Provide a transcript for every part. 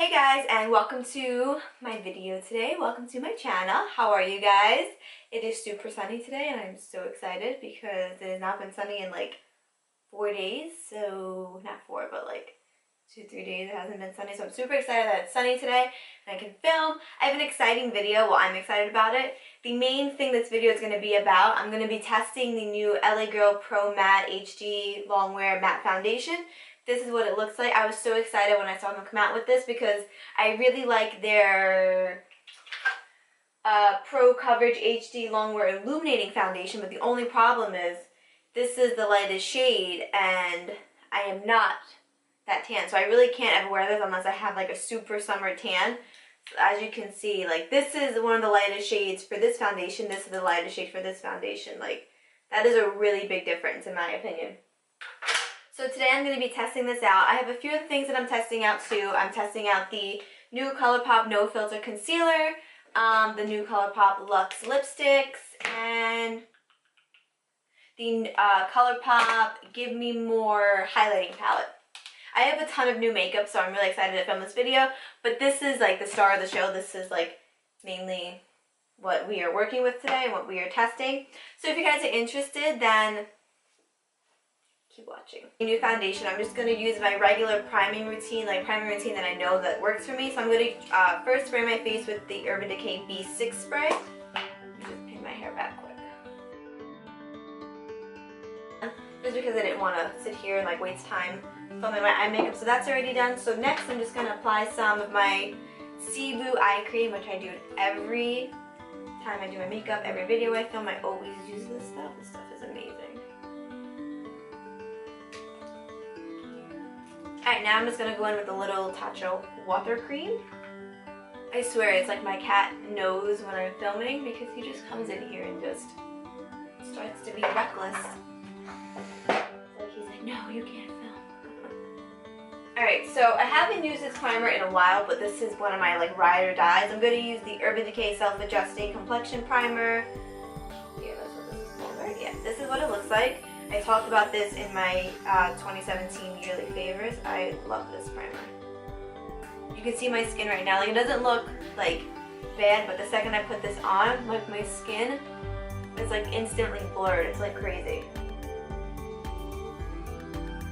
Hey guys, and welcome to my video today. Welcome to my channel. How are you guys? It is super sunny today and I'm so excited because it has not been sunny in like 4 days. So not 4, but like 2-3 days it hasn't been sunny. So I'm super excited that it's sunny today and I can film. I have an exciting video. Well, I'm excited about it. The main thing this video is going to be about, I'm going to be testing the new LA Girl Pro Matte HD Longwear Matte Foundation. This is what it looks like. I was so excited when I saw them come out with this because I really like their Pro Coverage HD Longwear Illuminating Foundation, but the only problem is this is the lightest shade and I am not that tan. So I really can't ever wear this unless I have like a super summer tan. So as you can see, like this is one of the lightest shades for this foundation. This is the lightest shade for this foundation. Like that is a really big difference in my opinion. So today I'm going to be testing this out. I have a few of the things that I'm testing out too. I'm testing out the new ColourPop No Filter Concealer, the new ColourPop Luxe Lipsticks, and the ColourPop Give Me More Highlighting Palette. I have a ton of new makeup, so I'm really excited to film this video, but this is like the star of the show. This is like mainly what we are working with today and what we are testing. So if you guys are interested, then keep watching. New foundation, I'm just going to use my regular priming routine, that I know that works for me. So I'm going to first spray my face with the Urban Decay B6 spray. Just pin my hair back quick. Just because I didn't want to sit here and like waste time filming my eye makeup, so that's already done. So next I'm just going to apply some of my Cebu eye cream, which I do every time I do my makeup, every video I film. I always use this stuff. This stuff is amazing. Alright, now I'm just going to go in with a little Tatcha water cream. I swear it's like my cat knows when I'm filming because he just comes in here and just starts to be reckless. So he's like, no, you can't film. Alright, so I haven't used this primer in a while, but this is one of my like ride or dies. I'm going to use the Urban Decay Self-Adjusting Complexion Primer. Yeah, that's what this is called, right? Yeah, this is what it looks like. I talked about this in my 2017 yearly favorites. I love this primer. You can see my skin right now. Like it doesn't look like bad, but the second I put this on, like my skin is like instantly blurred. It's like crazy.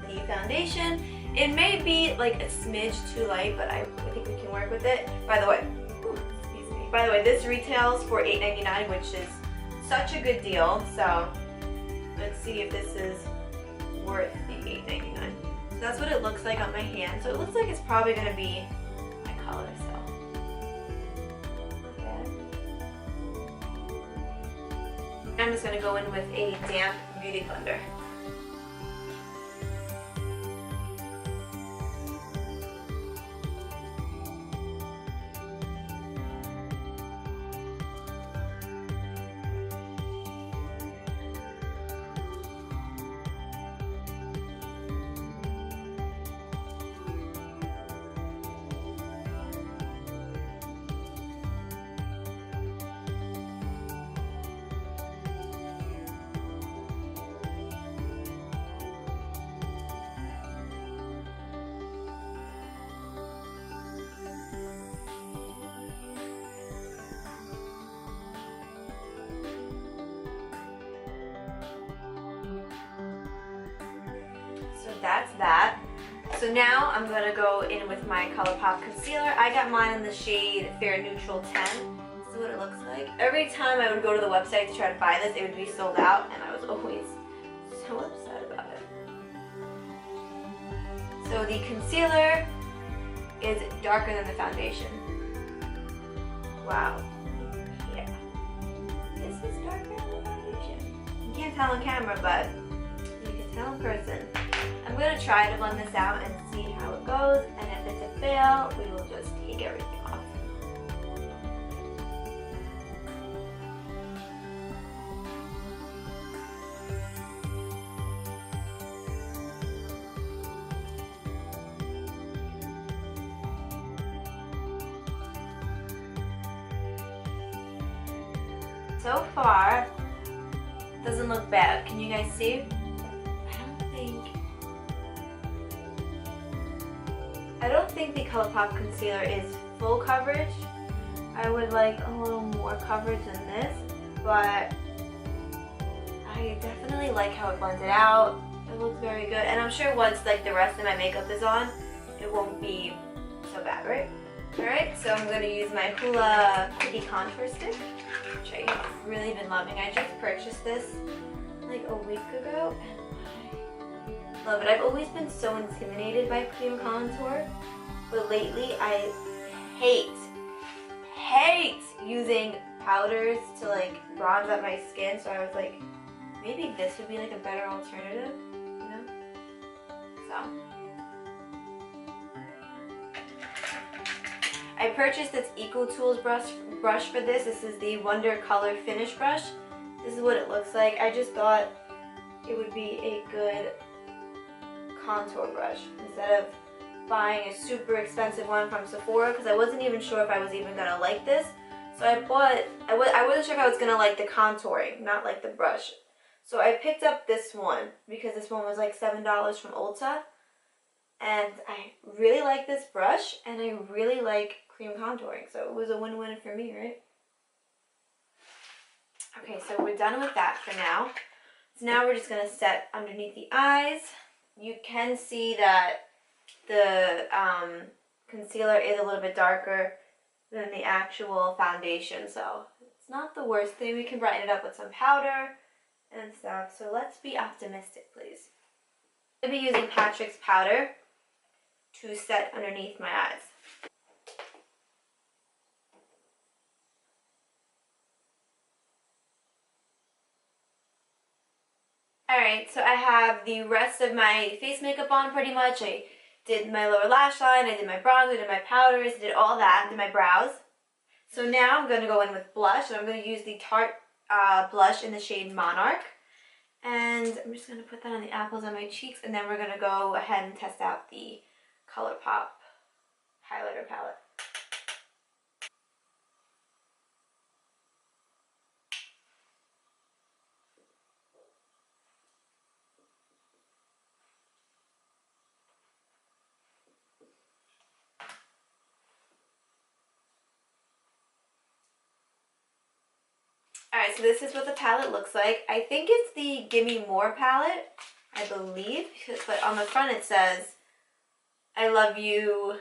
The foundation, it may be like a smidge too light, but I think we can work with it. By the way, excuse me. By the way, this retails for $8.99, which is such a good deal. So let's see if this is worth the $8.99. So that's what it looks like on my hand. So it looks like it's probably going to be my color, so. Okay. I'm just going to go in with a damp Beauty Blender. That's that. So now I'm going to go in with my ColourPop concealer. I got mine in the shade Fair Neutral 10. This is what it looks like. Every time I would go to the website to try to buy this, it would be sold out, and I was always so upset about it. So the concealer is darker than the foundation. Wow. Yeah. This is darker than the foundation. You can't tell on camera, but you can tell in person. I'm going to try to blend this out and see how it goes, and if it's a fail, we will just take everything off. So far, it doesn't look bad. Can you guys see? I don't think I don't think the ColourPop concealer is full coverage. I would like a little more coverage than this, but I definitely like how it blended out. It looks very good, and I'm sure once like the rest of my makeup is on, it won't be so bad, right? Alright, so I'm going to use my Hoola Quickie Contour Stick, which I have really been loving. I just purchased this like a week ago, and I love it. I've always been so intimidated by cream contour, but lately I hate using powders to like bronze up my skin, so I was like, maybe this would be like a better alternative, you know? So I purchased this EcoTools brush for this. This is the Wonder Color Finish Brush. This is what it looks like. I just thought it would be a good contour brush instead of buying a super expensive one from Sephora, because I wasn't even sure if I was even gonna like this. So I wasn't sure if I was gonna like the contouring, not like the brush. So I picked up this one because this one was like $7 from Ulta. And I really like this brush, and I really like cream contouring, so it was a win-win for me, right? Okay, so we're done with that for now. So now we're just going to set underneath the eyes. You can see that the concealer is a little bit darker than the actual foundation, so it's not the worst thing. We can brighten it up with some powder and stuff, so let's be optimistic, please. I'm going to be using Patrick's powder to set underneath my eyes. Alright, so I have the rest of my face makeup on pretty much. I did my lower lash line, I did my bronzer, I did my powders, did all that, did my brows. So now I'm going to go in with blush, and I'm going to use the Tarte blush in the shade Monarch. And I'm just going to put that on the apples on my cheeks, and then we're going to go ahead and test out the ColourPop highlighter palette. Alright, so this is what the palette looks like. I think it's the Gimme More palette, I believe, but on the front it says, I love you,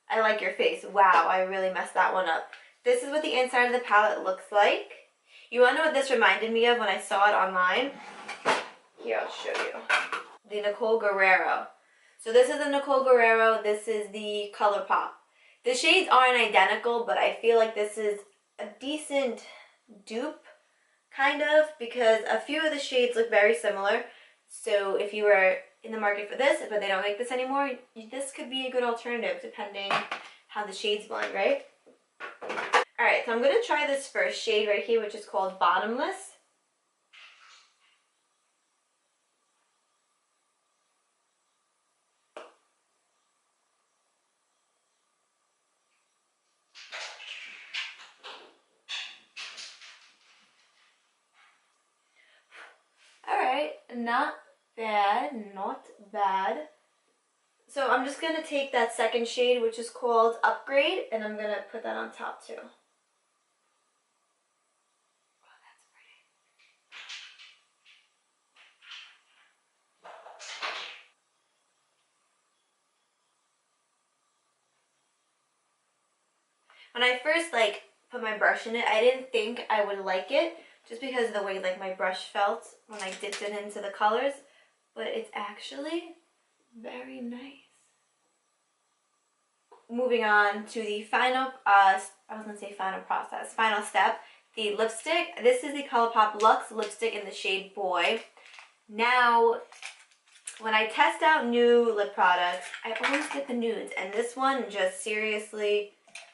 I like your face. Wow, I really messed that one up. This is what the inside of the palette looks like. You want to know what this reminded me of when I saw it online? Here, I'll show you. The Nicole Guerrero. So this is the Nicole Guerrero, this is the ColourPop. The shades aren't identical, but I feel like this is a decent dupe, kind of, because a few of the shades look very similar. So if you were in the market for this, but they don't make this anymore, this could be a good alternative depending how the shades blend, right? Alright, so I'm going to try this first shade right here, which is called Bottomless. Alright, not bad, not bad. So I'm just going to take that second shade, which is called Upgrade, and I'm going to put that on top too. When I first put my brush in it, I didn't think I would like it just because of the way my brush felt when I dipped it into the colors, but it's actually very nice. Moving on to the final, I was going to say final step, the lipstick. This is the ColourPop Luxe lipstick in the shade Boy. Now, when I test out new lip products, I always get the nudes, and this one just seriously,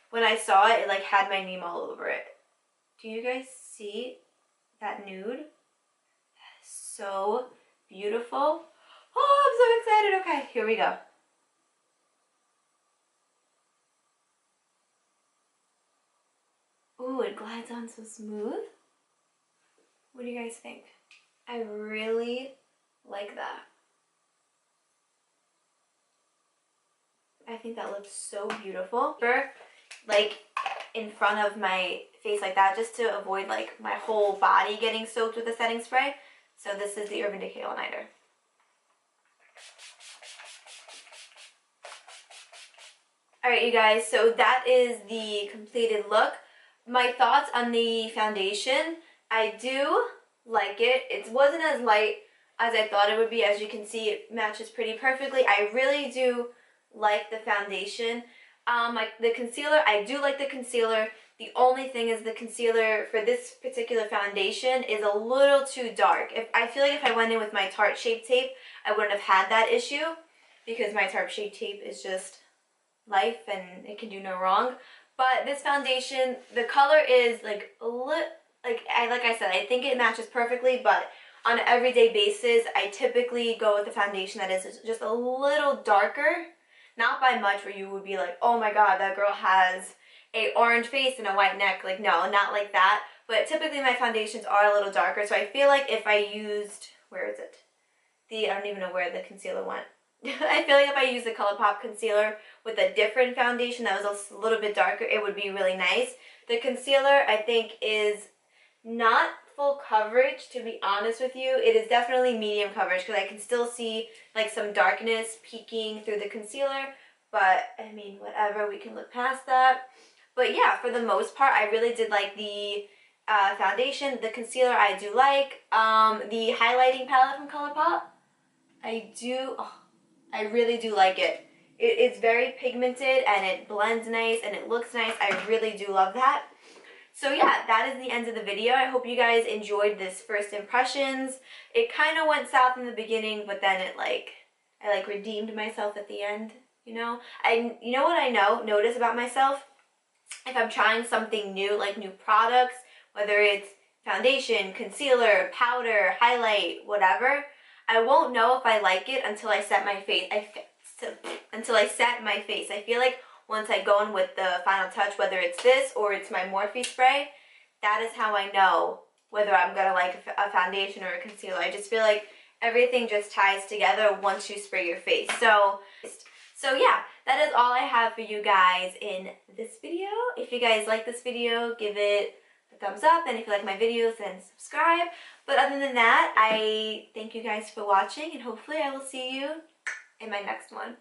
when I saw it, it had my name all over it. Do you guys see that nude? That is so beautiful. Oh, I'm so excited. Okay, here we go. Ooh, it glides on so smooth. What do you guys think? I really like that. I think that looks so beautiful. Like in front of my face like that, just to avoid like my whole body getting soaked with the setting spray. So this is the Urban Decay All-Nighter. Alright you guys, so that is the completed look. My thoughts on the foundation, I do like it. It wasn't as light as I thought it would be. As you can see, it matches pretty perfectly. I really do like the foundation. Like the concealer, I do like the concealer. The only thing is the concealer for this particular foundation is a little too dark. I feel like if I went in with my Tarte Shape Tape, I wouldn't have had that issue because my Tarte Shape Tape is just life and it can do no wrong. But this foundation, the color is like like I said, I think it matches perfectly, but on an everyday basis, I typically go with a foundation that is just a little darker. Not by much where you would be like, oh my god, that girl has a orange face and a white neck. Like, no, not like that. But typically my foundations are a little darker, so I feel like if I used, where is it? I don't even know where the concealer went. I feel like if I used the ColourPop concealer with a different foundation that was a little bit darker, it would be really nice. The concealer, I think, is not full coverage, to be honest with you. It is definitely medium coverage because I can still see like some darkness peeking through the concealer, but I mean, whatever, we can look past that. But yeah, for the most part, I really did like the foundation. The concealer I do like. The highlighting palette from ColourPop, I really do like it. It's very pigmented and it blends nice and it looks nice. I really do love that. So yeah, that is the end of the video. I hope you guys enjoyed this first impressions. It kind of went south in the beginning, but then I redeemed myself at the end, you know? You know what I notice about myself? If I'm trying something new, like new products, whether it's foundation, concealer, powder, highlight, whatever, I won't know if I like it until I set my face. I feel like once I go in with the final touch, whether it's this or it's my Morphe spray, that is how I know whether I'm going to like a foundation or a concealer. I just feel like everything just ties together once you spray your face. So yeah, that is all I have for you guys in this video. If you guys like this video, give it a thumbs up, and if you like my videos, then subscribe. But other than that, I thank you guys for watching, and hopefully I will see you in my next one.